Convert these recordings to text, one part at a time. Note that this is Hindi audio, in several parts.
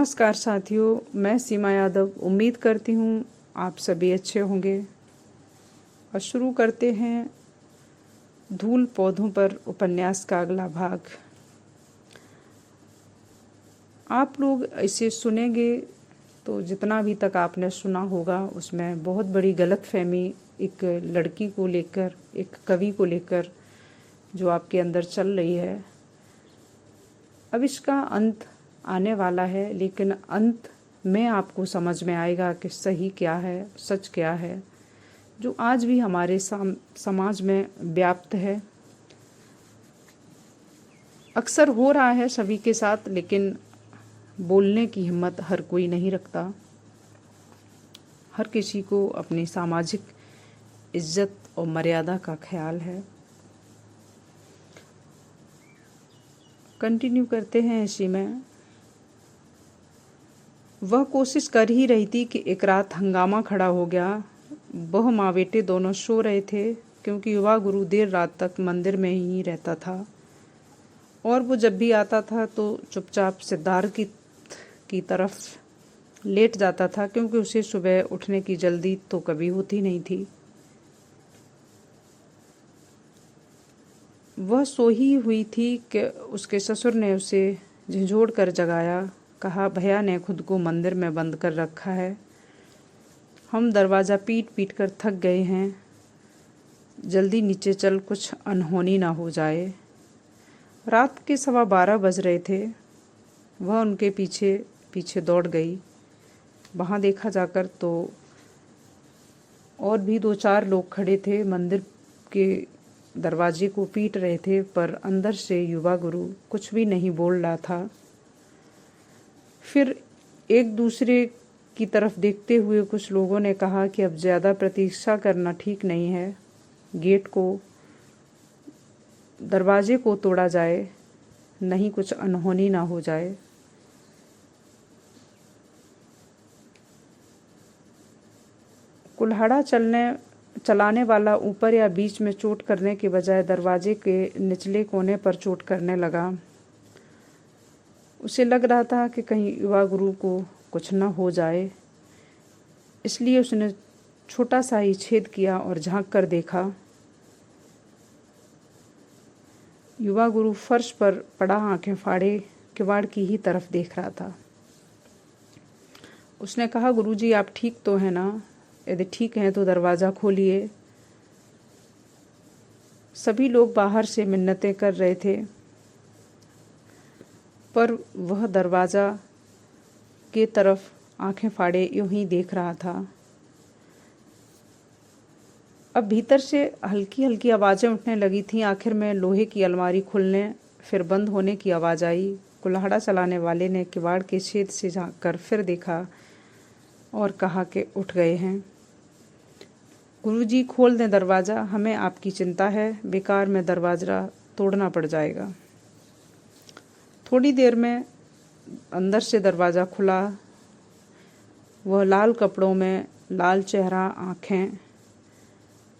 नमस्कार साथियों, मैं सीमा यादव उम्मीद करती हूँ आप सभी अच्छे होंगे। और शुरू करते हैं धूल पौधों पर उपन्यास का अगला भाग। आप लोग इसे सुनेंगे तो जितना भी तक आपने सुना होगा उसमें बहुत बड़ी गलतफहमी एक लड़की को लेकर, एक कवि को लेकर जो आपके अंदर चल रही है। अब इसका अंत आने वाला है, लेकिन अंत में आपको समझ में आएगा कि सही क्या है, सच क्या है, जो आज भी हमारे समाज में व्याप्त है। अक्सर हो रहा है सभी के साथ, लेकिन बोलने की हिम्मत हर कोई नहीं रखता। हर किसी को अपनी सामाजिक इज्जत और मर्यादा का ख्याल है। कंटिन्यू करते हैं इसी में। वह कोशिश कर ही रही थी कि एक रात हंगामा खड़ा हो गया। वह माँ बेटे दोनों सो रहे थे, क्योंकि युवा गुरु देर रात तक मंदिर में ही रहता था और वो जब भी आता था तो चुपचाप सिद्धार्थ की तरफ लेट जाता था, क्योंकि उसे सुबह उठने की जल्दी तो कभी होती नहीं थी। वह सोई हुई थी कि उसके ससुर ने उसे झिझोड़ कर जगाया। कहा, भैया ने खुद को मंदिर में बंद कर रखा है, हम दरवाज़ा पीट पीट कर थक गए हैं, जल्दी नीचे चल, कुछ अनहोनी ना हो जाए। रात के 12:15 बज रहे थे। वह उनके पीछे पीछे दौड़ गई। वहाँ देखा जाकर तो और भी 2-4 लोग खड़े थे, मंदिर के दरवाजे को पीट रहे थे, पर अंदर से युवा गुरु कुछ भी नहीं बोल रहा था। फिर एक दूसरे की तरफ देखते हुए कुछ लोगों ने कहा कि अब ज़्यादा प्रतीक्षा करना ठीक नहीं है, गेट को, दरवाजे को तोड़ा जाए, नहीं कुछ अनहोनी ना हो जाए। कुल्हाड़ा चलाने वाला ऊपर या बीच में चोट करने के बजाय दरवाजे के निचले कोने पर चोट करने लगा। उसे लग रहा था कि कहीं युवा गुरु को कुछ न हो जाए, इसलिए उसने छोटा सा ही छेद किया और झांक कर देखा। युवा गुरु फर्श पर पड़ा आंखें फाड़े किवाड़ की ही तरफ देख रहा था। उसने कहा, गुरुजी आप ठीक तो हैं ना? यदि ठीक हैं तो दरवाज़ा खोलिए। सभी लोग बाहर से मिन्नतें कर रहे थे, पर वह दरवाज़ा के तरफ आंखें फाड़े यूं ही देख रहा था। अब भीतर से हल्की हल्की आवाज़ें उठने लगी थीं। आखिर में लोहे की अलमारी खुलने फिर बंद होने की आवाज़ आई। कुल्हाड़ा चलाने वाले ने किवाड़ के छेद से झाँक कर फिर देखा और कहा कि उठ गए हैं। गुरुजी खोल दें दरवाज़ा, हमें आपकी चिंता है, बेकार में दरवाज़ा तोड़ना पड़ जाएगा। थोड़ी देर में अंदर से दरवाज़ा खुला। वह लाल कपड़ों में, लाल चेहरा, आँखें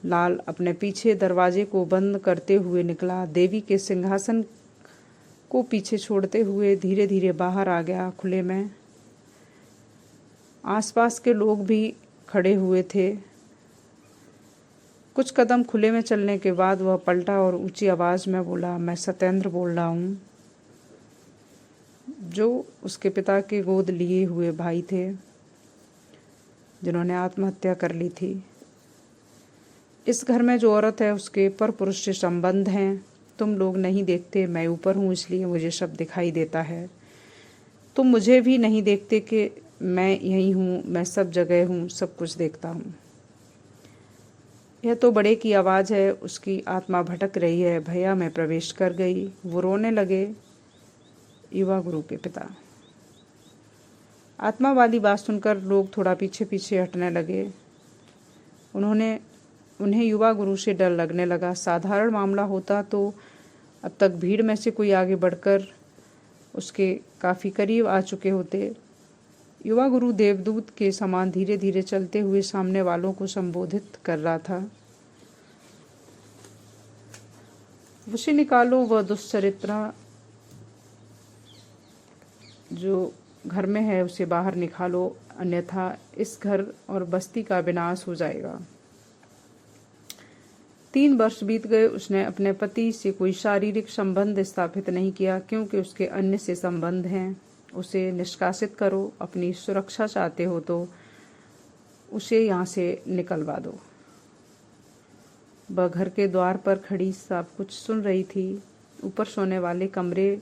लाल, अपने पीछे दरवाजे को बंद करते हुए निकला। देवी के सिंहासन को पीछे छोड़ते हुए धीरे धीरे बाहर आ गया खुले में। आसपास के लोग भी खड़े हुए थे। कुछ कदम खुले में चलने के बाद वह पलटा और ऊंची आवाज़ में बोला, मैं सत्येंद्र बोल रहा हूँ, जो उसके पिता के गोद लिए हुए भाई थे जिन्होंने आत्महत्या कर ली थी। इस घर में जो औरत है उसके पर पुरुष से संबंध हैं। तुम लोग नहीं देखते, मैं ऊपर हूँ इसलिए मुझे सब दिखाई देता है। तुम मुझे भी नहीं देखते कि मैं यहीं हूँ, मैं सब जगह हूँ, सब कुछ देखता हूँ। यह तो बड़े की आवाज़ है, उसकी आत्मा भटक रही है। भैया मैं प्रवेश कर गई। वो रोने लगे, युवा गुरु के पिता। आत्मा वाली बात सुनकर लोग थोड़ा पीछे पीछे हटने लगे। उन्हें युवा गुरु से डर लगने लगा। साधारण मामला होता तो अब तक भीड़ में से कोई आगे बढ़कर उसके काफ़ी करीब आ चुके होते। युवा गुरु देवदूत के समान धीरे धीरे चलते हुए सामने वालों को संबोधित कर रहा था। उसे निकालो वह दुष्चरित्रा जो घर में है उसे बाहर निकालो, अन्यथा इस घर और बस्ती का विनाश हो जाएगा। 3 वर्ष बीत गए, उसने अपने पति से कोई शारीरिक संबंध स्थापित नहीं किया, क्योंकि उसके अन्य से संबंध हैं। उसे निष्कासित करो। अपनी सुरक्षा चाहते हो तो उसे यहाँ से निकलवा दो। वह घर के द्वार पर खड़ी सब कुछ सुन रही थी। ऊपर सोने वाले कमरे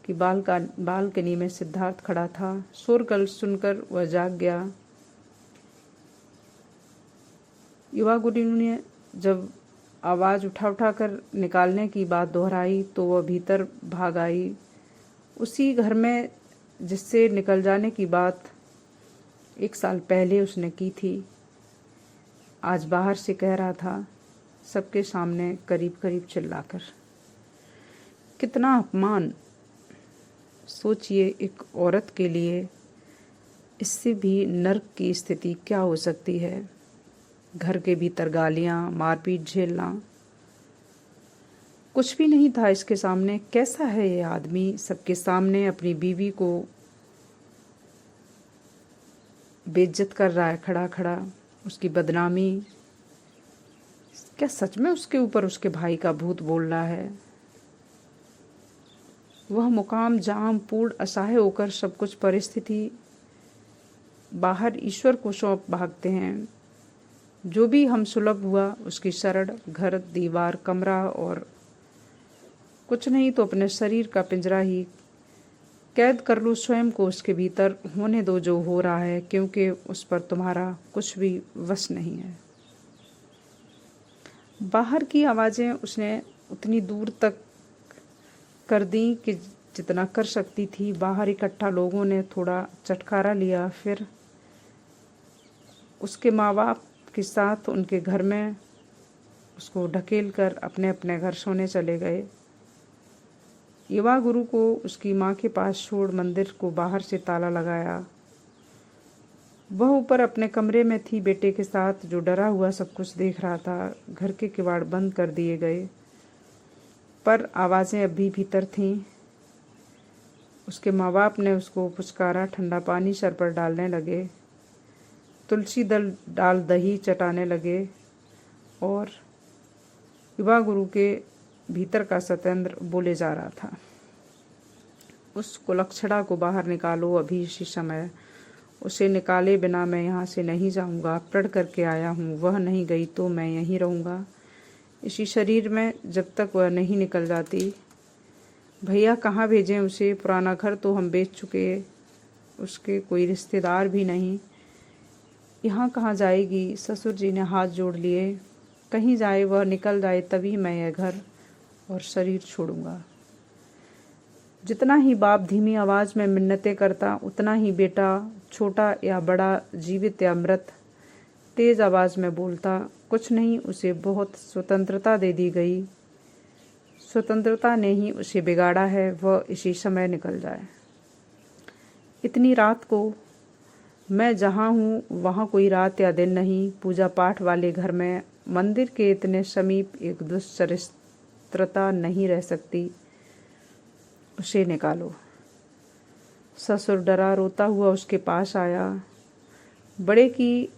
की बालकनी में सिद्धार्थ खड़ा था। शोरगुल सुनकर वह जाग गया। युवा गुरु ने जब आवाज़ उठा कर निकालने की बात दोहराई तो वह भीतर भाग आई। उसी घर में जिससे निकल जाने की बात 1 साल पहले उसने की थी, आज बाहर से कह रहा था, सबके सामने करीब करीब चिल्लाकर। कितना अपमान! सोचिए, एक औरत के लिए इससे भी नर्क की स्थिति क्या हो सकती है। घर के भीतर गालियाँ, मारपीट झेलना। कुछ भी नहीं था इसके सामने। कैसा है ये आदमी, सबके सामने अपनी बीवी को बेइज्जत कर रहा है खड़ा खड़ा, उसकी बदनामी। क्या सच में उसके ऊपर उसके भाई का भूत बोल रहा है? वह मुकाम जहां पूर्ण असहाय होकर सब कुछ परिस्थिति बाहर ईश्वर को सौंप भागते हैं। जो भी हम सुलभ हुआ उसकी शरण, घर, दीवार, कमरा और कुछ नहीं तो अपने शरीर का पिंजरा ही कैद कर लो स्वयं को उसके भीतर। होने दो जो हो रहा है, क्योंकि उस पर तुम्हारा कुछ भी वश नहीं है। बाहर की आवाज़ें उसने उतनी दूर तक कर दी कि जितना कर सकती थी। बाहर इकट्ठा लोगों ने थोड़ा चटकारा लिया, फिर उसके माँ बाप के साथ उनके घर में उसको ढकेल कर अपने अपने घर सोने चले गए। युवा गुरु को उसकी माँ के पास छोड़ मंदिर को बाहर से ताला लगाया। वह ऊपर अपने कमरे में थी बेटे के साथ, जो डरा हुआ सब कुछ देख रहा था। घर के किवाड़ बंद कर दिए गए, पर आवाज़ें अभी भीतर थीं। उसके माँ बाप ने उसको पुचकारा, ठंडा पानी सर पर डालने लगे, तुलसी दल डाल दही चटाने लगे और युवा गुरु के भीतर का सत्येंद्र बोले जा रहा था, उस कुलक्षणा को बाहर निकालो अभी इसी समय। उसे निकाले बिना मैं यहाँ से नहीं जाऊँगा। प्रण करके आया हूँ, वह नहीं गई तो मैं यहीं रहूँगा इसी शरीर में जब तक वह नहीं निकल जाती। भैया कहाँ भेजें उसे? पुराना घर तो हम बेच चुके, उसके कोई रिश्तेदार भी नहीं। यहाँ कहाँ जाएगी? ससुर जी ने हाथ जोड़ लिए। कहीं जाए, वह निकल जाए तभी मैं यह घर और शरीर छोड़ूंगा। जितना ही बाप धीमी आवाज़ में मिन्नतें करता, उतना ही बेटा, छोटा या बड़ा, जीवित या मृत, तेज आवाज़ में बोलता। कुछ नहीं, उसे बहुत स्वतंत्रता दे दी गई। स्वतंत्रता ने ही उसे बिगाड़ा है। वह इसी समय निकल जाए। इतनी रात को मैं जहाँ हूँ वहाँ कोई रात या दिन नहीं। पूजा पाठ वाले घर में मंदिर के इतने समीप एक दुश्चरित्रता नहीं रह सकती। उसे निकालो। ससुर डरा रोता हुआ उसके पास आया। बड़े की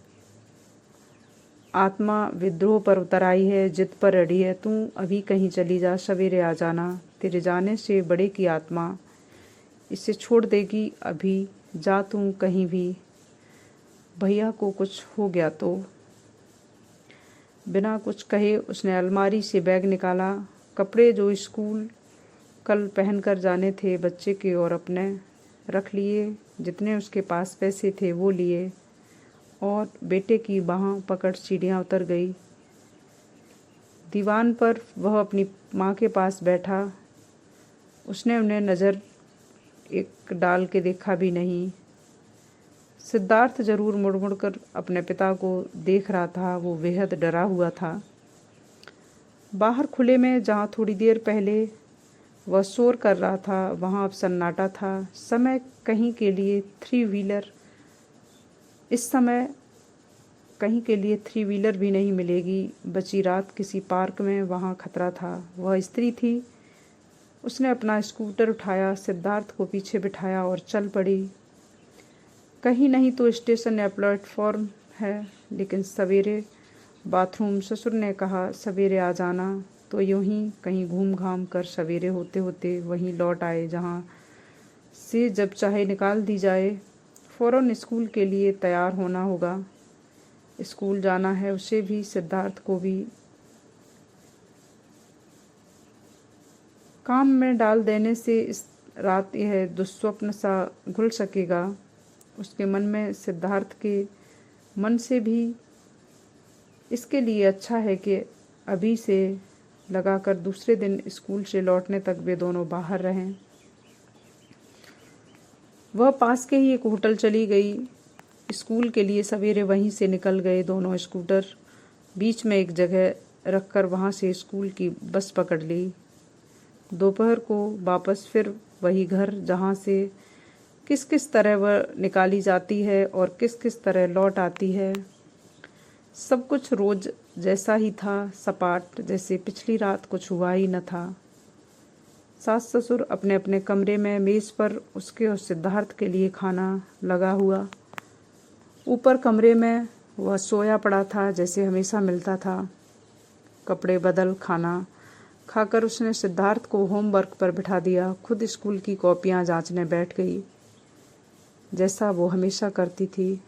आत्मा विद्रोह पर उतर आई है, जिद पर अड़ी है। तू अभी कहीं चली जा, सवेरे आ जाना। तेरे जाने से बड़े की आत्मा इसे छोड़ देगी। अभी जा तू कहीं भी। भैया को कुछ हो गया तो। बिना कुछ कहे उसने अलमारी से बैग निकाला। कपड़े जो स्कूल कल पहन कर जाने थे बच्चे के और अपने, रख लिए। जितने उसके पास पैसे थे वो लिए और बेटे की बाह पकड़ सीढ़ियाँ उतर गई। दीवान पर वह अपनी माँ के पास बैठा। उसने उन्हें नज़र एक डाल के देखा भी नहीं। सिद्धार्थ जरूर मुड़ मुड़ कर अपने पिता को देख रहा था। वो बेहद डरा हुआ था। बाहर खुले में जहाँ थोड़ी देर पहले वह शोर कर रहा था, वहाँ अब सन्नाटा था। समय कहीं के लिए 3 व्हीलर, इस समय कहीं के लिए 3 व्हीलर भी नहीं मिलेगी। बची रात किसी पार्क में, वहाँ खतरा था। वह स्त्री थी। उसने अपना स्कूटर उठाया, सिद्धार्थ को पीछे बिठाया और चल पड़ी। कहीं नहीं तो स्टेशन या प्लेटफॉर्म है, लेकिन सवेरे बाथरूम। ससुर ने कहा सवेरे आ जाना, तो यूं ही कहीं घूम घाम कर सवेरे होते होते वहीं लौट आए जहाँ से जब चाहे निकाल दी जाए। फ़ौरन स्कूल के लिए तैयार होना होगा। स्कूल जाना है उसे भी, सिद्धार्थ को भी। काम में डाल देने से इस रात यह दुस्वप्न सा घुल सकेगा। उसके मन में सिद्धार्थ के मन से भी इसके लिए अच्छा है कि अभी से लगाकर दूसरे दिन स्कूल से लौटने तक वे दोनों बाहर रहें। वह पास के ही एक होटल चली गई। स्कूल के लिए सवेरे वहीं से निकल गए दोनों। स्कूटर बीच में एक जगह रखकर वहाँ से स्कूल की बस पकड़ ली। दोपहर को वापस फिर वही घर जहाँ से किस किस तरह वह निकाली जाती है और किस किस तरह लौट आती है। सब कुछ रोज जैसा ही था, सपाट, जैसे पिछली रात कुछ हुआ ही न था। सास ससुर अपने अपने कमरे में, मेज पर उसके और सिद्धार्थ के लिए खाना लगा हुआ। ऊपर कमरे में वह सोया पड़ा था जैसे हमेशा मिलता था। कपड़े बदल खाना खाकर उसने सिद्धार्थ को होमवर्क पर बिठा दिया। खुद स्कूल की कॉपियाँ जांचने बैठ गई जैसा वो हमेशा करती थी।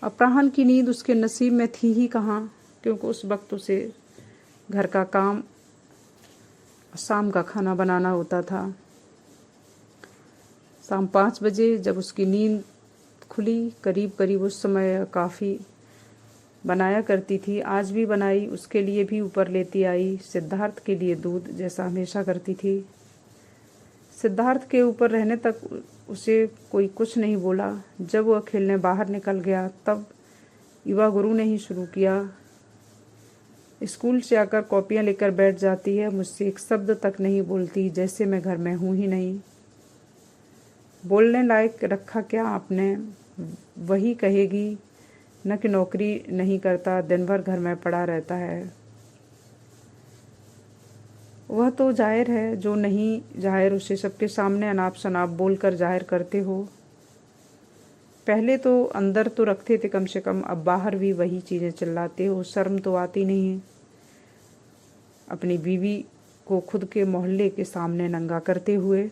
अपराह्न की नींद उसके नसीब में थी ही कहाँ, क्योंकि उस वक्त उसे घर का काम, शाम का खाना बनाना होता था। शाम 5 बजे जब उसकी नींद खुली, करीब करीब उस समय काफ़ी बनाया करती थी। आज भी बनाई, उसके लिए भी ऊपर लेती आई। सिद्धार्थ के लिए दूध, जैसा हमेशा करती थी। सिद्धार्थ के ऊपर रहने तक उसे कोई कुछ नहीं बोला। जब वह खेलने बाहर निकल गया तब युवा गुरु ने ही शुरू किया। स्कूल से आकर कॉपियाँ लेकर बैठ जाती है, मुझसे एक शब्द तक नहीं बोलती, जैसे मैं घर में हूँ ही नहीं। बोलने लायक रखा क्या आपने? वही कहेगी न कि नौकरी नहीं करता, दिन भर घर में पड़ा रहता है। वह तो जाहिर है, जो नहीं जाहिर उसे सबके सामने अनाप शनाप बोलकर जाहिर करते हो। पहले तो अंदर तो रखते थे कम से कम, अब बाहर भी वही चीज़ें चिल्लाते हो। शर्म तो आती नहीं है अपनी बीवी को खुद के मोहल्ले के सामने नंगा करते हुए।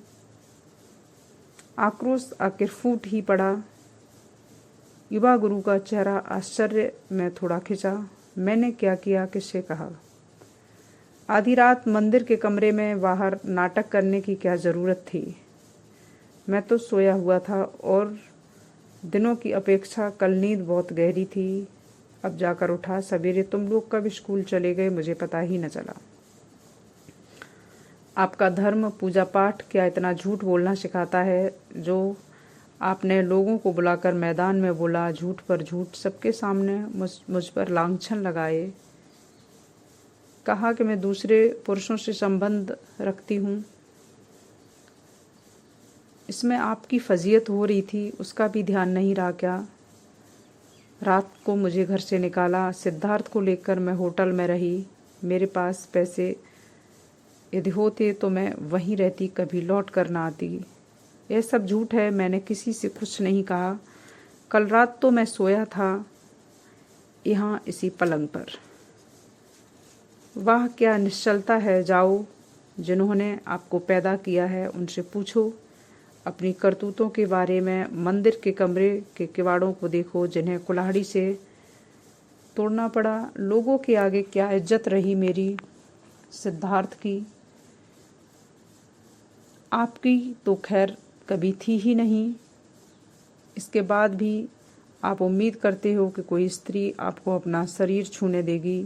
आक्रोश आखिर फूट ही पड़ा। युवा गुरु का चेहरा आश्चर्य में थोड़ा खिंचा। मैंने क्या किया, किससे कहा? आधी रात मंदिर के कमरे में बाहर नाटक करने की क्या ज़रूरत थी? मैं तो सोया हुआ था और दिनों की अपेक्षा कल नींद बहुत गहरी थी। अब जाकर उठा। सवेरे तुम लोग कब स्कूल चले गए मुझे पता ही न चला। आपका धर्म, पूजा पाठ क्या इतना झूठ बोलना सिखाता है? जो आपने लोगों को बुलाकर मैदान में बोला, झूठ पर झूठ, सबके सामने मुझ पर लांछन लगाए। कहा कि मैं दूसरे पुरुषों से संबंध रखती हूँ। इसमें आपकी फजीयत हो रही थी, उसका भी ध्यान नहीं रहा क्या? रात को मुझे घर से निकाला। सिद्धार्थ को लेकर मैं होटल में रही। मेरे पास पैसे यदि होते तो मैं वहीं रहती, कभी लौट कर ना आती। यह सब झूठ है, मैंने किसी से कुछ नहीं कहा। कल रात तो मैं सोया था यहाँ इसी पलंग पर। वाह क्या निश्चलता है। जाओ, जिन्होंने आपको पैदा किया है उनसे पूछो अपनी करतूतों के बारे में। मंदिर के कमरे के किवाड़ों को देखो जिन्हें कुल्हाड़ी से तोड़ना पड़ा। लोगों के आगे क्या इज्जत रही मेरी, सिद्धार्थ की। आपकी तो खैर कभी थी ही नहीं। इसके बाद भी आप उम्मीद करते हो कि कोई स्त्री आपको अपना शरीर छूने देगी।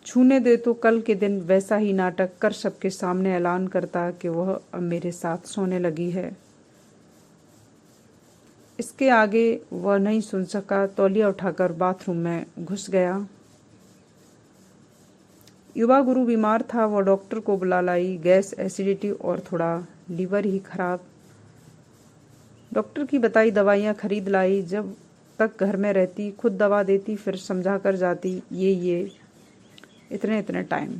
छूने दे तो कल के दिन वैसा ही नाटक कर सबके सामने ऐलान करता कि वह अब मेरे साथ सोने लगी है। इसके आगे वह नहीं सुन सका। तौलिया उठाकर बाथरूम में घुस गया। युवा गुरु बीमार था, वह डॉक्टर को बुला लाई। गैस, एसिडिटी और थोड़ा लीवर ही खराब। डॉक्टर की बताई दवाइयाँ खरीद लाई। जब तक घर में रहती खुद दवा देती, फिर समझा कर जाती ये इतने इतने टाइम।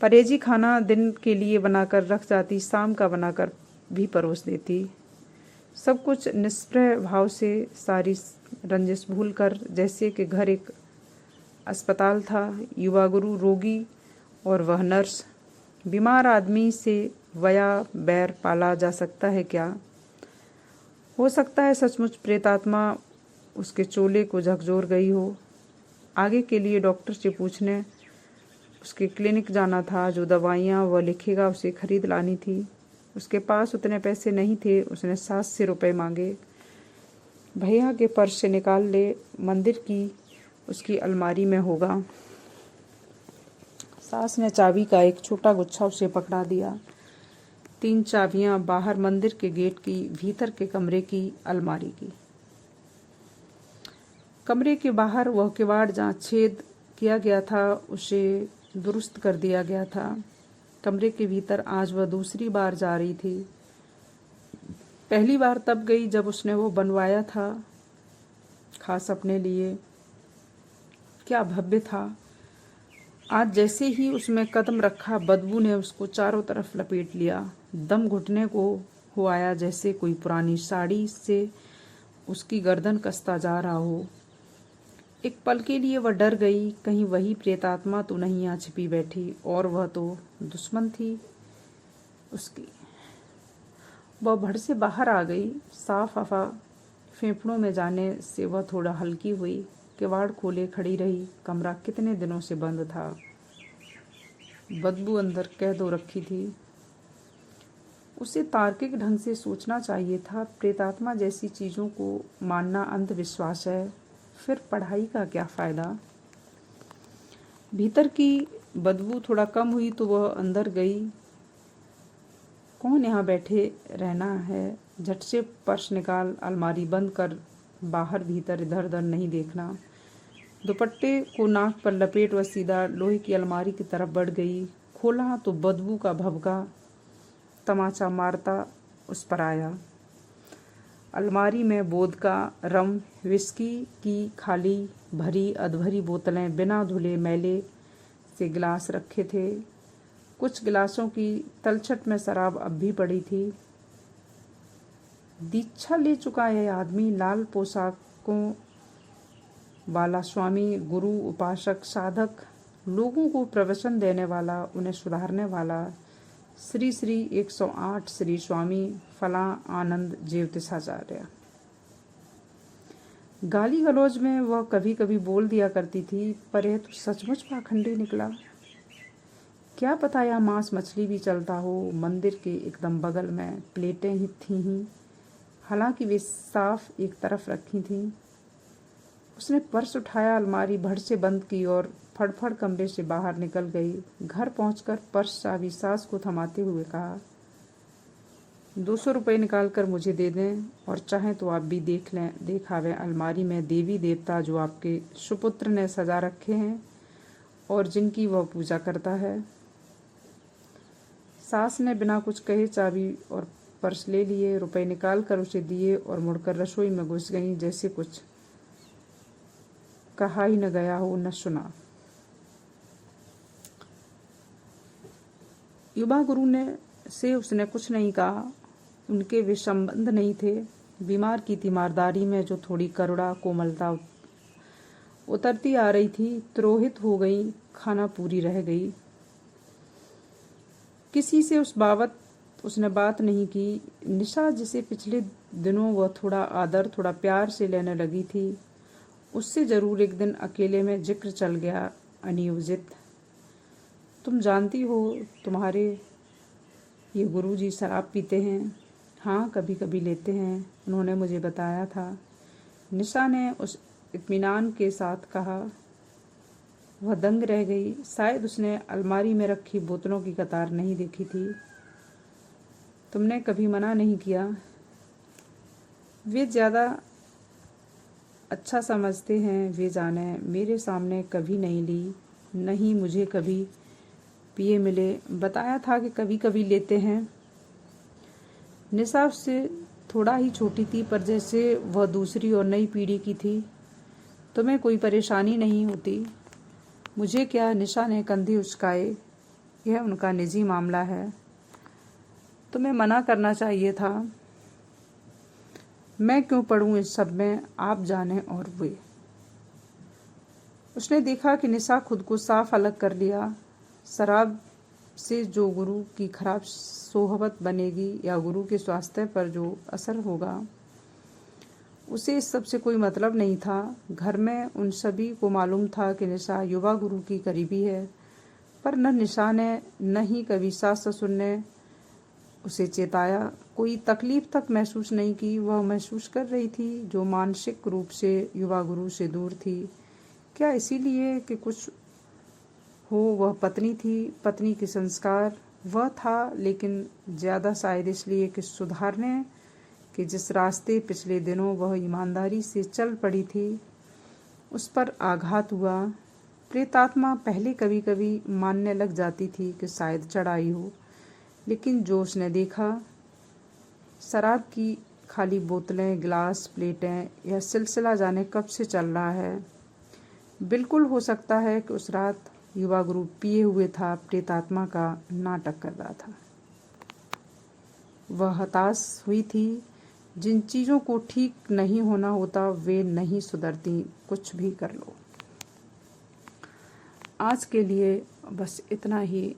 परहेजी खाना दिन के लिए बनाकर रख जाती, शाम का बनाकर भी परोस देती। सब कुछ निष्प्रह भाव से, सारी रंजिश भूल कर, जैसे कि घर एक अस्पताल था, युवा गुरु रोगी और वह नर्स। बीमार आदमी से वया बैर पाला जा सकता है क्या? हो सकता है सचमुच प्रेतात्मा उसके चोले को झकझोर गई हो। आगे के लिए डॉक्टर से पूछने उसके क्लिनिक जाना था। जो दवाइयाँ वह लिखेगा उसे खरीद लानी थी। उसके पास उतने पैसे नहीं थे। उसने 700 रुपये मांगे। भैया के पर्स से निकाल ले, मंदिर की उसकी अलमारी में होगा। सास ने चाबी का एक छोटा गुच्छा उसे पकड़ा दिया। 3 चाबियां बाहर मंदिर के गेट की, भीतर के कमरे की अलमारी की। कमरे के बाहर वह किवाड़ जहाँ छेद किया गया था उसे दुरुस्त कर दिया गया था। कमरे के भीतर आज वह दूसरी बार जा रही थी। पहली बार तब गई जब उसने वो बनवाया था, खास अपने लिए। क्या भव्य था। आज जैसे ही उसमें कदम रखा, बदबू ने उसको चारों तरफ लपेट लिया। दम घुटने को हो आया, जैसे कोई पुरानी साड़ी से उसकी गर्दन कसता जा रहा हो। एक पल के लिए वह डर गई, कहीं वही प्रेतात्मा तो नहीं यहाँ छिपी बैठी, और वह तो दुश्मन थी उसकी। वह भड़ से बाहर आ गई। साफ हवा फेफड़ों में जाने से वह थोड़ा हल्की हुई। किवाड़ खोले खड़ी रही। कमरा कितने दिनों से बंद था। बदबू अंदर कैद हो रखी थी। उसे तार्किक ढंग से सोचना चाहिए था। प्रेतात्मा जैसी चीज़ों को मानना अंधविश्वास है। फिर पढ़ाई का क्या फ़ायदा। भीतर की बदबू थोड़ा कम हुई तो वह अंदर गई। कौन यहाँ बैठे रहना है। झट से पर्स निकाल, अलमारी बंद कर, बाहर भीतर इधर उधर नहीं देखना। दुपट्टे को नाक पर लपेट वह सीधा लोहे की अलमारी की तरफ बढ़ गई। खोला तो बदबू का भभका तमाचा मारता उस पर आया। अलमारी में वोदका, रम, विस्की की खाली भरी अधभरी बोतलें, बिना धुले मैले से गिलास रखे थे। कुछ गिलासों की तलछट में शराब अब भी पड़ी थी। दीक्षा ले चुका यह आदमी, लाल पोशाकों वाला स्वामी, गुरु, उपासक, साधक, लोगों को प्रवचन देने वाला, उन्हें सुधारने वाला, श्री श्री 108 श्री स्वामी फलां आनंद ज्योतिषाचार्य। गाली गलौज में वह कभी कभी बोल दिया करती थी, पर यह तो सचमुच पाखंडी निकला। क्या पता यह मांस मछली भी चलता हो। मंदिर के एकदम बगल में प्लेटें ही थीं, हालांकि वे साफ एक तरफ रखी थीं। उसने पर्स उठाया, अलमारी भड़ से बंद की और फड़फड़ कमरे से बाहर निकल गई। घर पहुंचकर पर्स चाबी सास को थमाते हुए कहा, 200 रुपये निकाल कर मुझे दे दें, और चाहें तो आप भी देख लें। देखा वह अलमारी में देवी देवता जो आपके सुपुत्र ने सजा रखे हैं और जिनकी वह पूजा करता है। सास ने बिना कुछ कहे चाबी और पर्स ले लिए, रुपए निकाल कर उसे दिए और मुड़कर रसोई में घुस गईं, जैसे कुछ कहा ही न गया हो, न सुना। युवा गुरु ने से उसने कुछ नहीं कहा। उनके वे संबंध नहीं थे। बीमार की तीमारदारी में जो थोड़ी करुणा कोमलता उतरती आ रही थी, तिरोहित हो गई, खाना पूरी रह गई। किसी से उस बाबत उसने बात नहीं की। निशा, जिसे पिछले दिनों वह थोड़ा आदर, थोड़ा प्यार से लेने लगी थी, उससे जरूर एक दिन अकेले में जिक्र चल गया, अनियोजित। तुम जानती हो, तुम्हारे ये गुरुजी शराब पीते हैं। हाँ, कभी कभी लेते हैं, उन्होंने मुझे बताया था। निशा ने उस इत्मीनान के साथ कहा। वह दंग रह गई। शायद उसने अलमारी में रखी बोतलों की कतार नहीं देखी थी। तुमने कभी मना नहीं किया। वे ज़्यादा अच्छा समझते हैं, वे जाने। मेरे सामने कभी नहीं ली, नहीं मुझे कभी पिए मिले। बताया था कि कभी कभी लेते हैं। निशा उससे थोड़ा ही छोटी थी, पर जैसे वह दूसरी और नई पीढ़ी की थी। तुम्हें कोई परेशानी नहीं होती। मुझे क्या, निशा ने कंधे उचकाए। यह उनका निजी मामला है। तुम्हें मना करना चाहिए था। मैं क्यों पढ़ूं इस सब में, आप जाने और वे। उसने देखा कि निशा खुद को साफ अलग कर लिया। शराब से जो गुरु की खराब सोहबत बनेगी या गुरु के स्वास्थ्य पर जो असर होगा, उसे इस सब से कोई मतलब नहीं था। घर में उन सभी को मालूम था कि निशा युवा गुरु की करीबी है, पर न निशा ने न ही कभी सास ससुर ने उसे चेताया। कोई तकलीफ तक महसूस नहीं की। वह महसूस कर रही थी जो मानसिक रूप से युवा गुरु से दूर थी। क्या इसीलिए कि कुछ हो वह पत्नी थी, पत्नी के संस्कार वह था, लेकिन ज़्यादा शायद इसलिए कि सुधारने कि जिस रास्ते पिछले दिनों वह ईमानदारी से चल पड़ी थी उस पर आघात हुआ। प्रेतात्मा पहले कभी कभी मानने लग जाती थी कि शायद चढ़ाई हो, लेकिन जो उसने देखा, शराब की खाली बोतलें, गिलास, प्लेटें, यह सिलसिला जाने कब से चल रहा है। बिल्कुल हो सकता है कि उस रात युवा गुरु पिए हुए था, प्रेतात्मा का नाटक कर रहा था। वह हताश हुई थी। जिन चीज़ों को ठीक नहीं होना होता वे नहीं सुधरती, कुछ भी कर लो। आज के लिए बस इतना ही।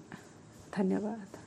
धन्यवाद।